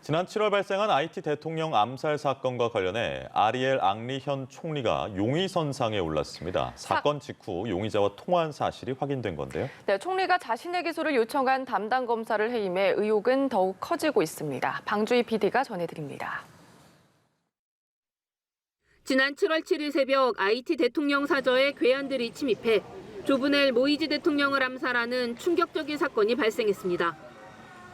지난 7월 발생한 IT 대통령 암살 사건과 관련해 아리엘 앙리 현 총리가 용의선상에 올랐습니다. 사건 직후 용의자와 통화한 사실이 확인된 건데요. 네, 총리가 자신의 기소를 요청한 담당 검사를 해임해 의혹은 더욱 커지고 있습니다. 방주희 PD가 전해드립니다. 지난 7월 7일 새벽 IT 대통령 사저에 괴한들이 침입해 조브넬 모이지 대통령을 암살하는 충격적인 사건이 발생했습니다.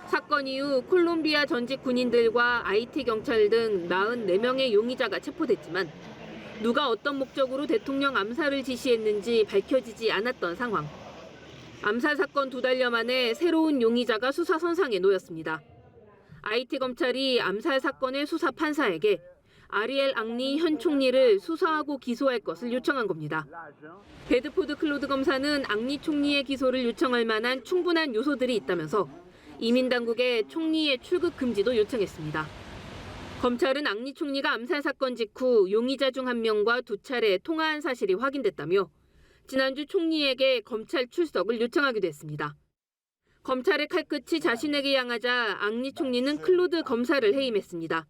사건 이후 콜롬비아 전직 군인들과 IT 경찰 등 44명의 용의자가 체포됐지만 누가 어떤 목적으로 대통령 암살을 지시했는지 밝혀지지 않았던 상황. 암살 사건 2달여 만에 새로운 용의자가 수사 선상에 놓였습니다. IT 검찰이 암살 사건의 수사 판사에게 아리엘 앙리 현 총리를 수사하고 기소할 것을 요청한 겁니다. 베드포드 클로드 검사는 앙리 총리의 기소를 요청할 만한 충분한 요소들이 있다면서 이민당국에 총리의 출국 금지도 요청했습니다. 검찰은 앙리 총리가 암살 사건 직후 용의자 중 한 명과 2차례 통화한 사실이 확인됐다며 지난주 총리에게 검찰 출석을 요청하기도 했습니다. 검찰의 칼끝이 자신에게 향하자 앙리 총리는 클로드 검사를 해임했습니다.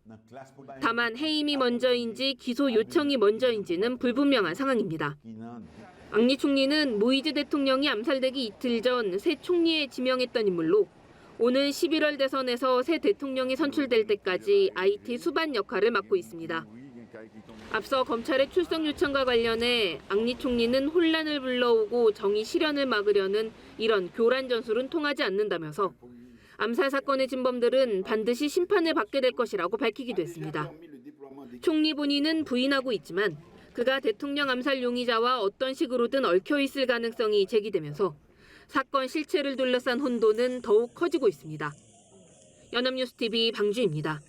다만 해임이 먼저인지 기소 요청이 먼저인지는 불분명한 상황입니다. 앙리 총리는 모이즈 대통령이 암살되기 이틀 전 새 총리에 지명했던 인물로 오는 11월 대선에서 새 대통령이 선출될 때까지 IT 수반 역할을 맡고 있습니다. 앞서 검찰의 출석 요청과 관련해 앙리 총리는 혼란을 불러오고 정의 실현을 막으려는 이런 교란 전술은 통하지 않는다면서 암살 사건의 진범들은 반드시 심판을 받게 될 것이라고 밝히기도 했습니다. 총리 본인은 부인하고 있지만 그가 대통령 암살 용의자와 어떤 식으로든 얽혀 있을 가능성이 제기되면서 사건 실체를 둘러싼 혼돈은 더욱 커지고 있습니다. 연합뉴스TV 방주입니다.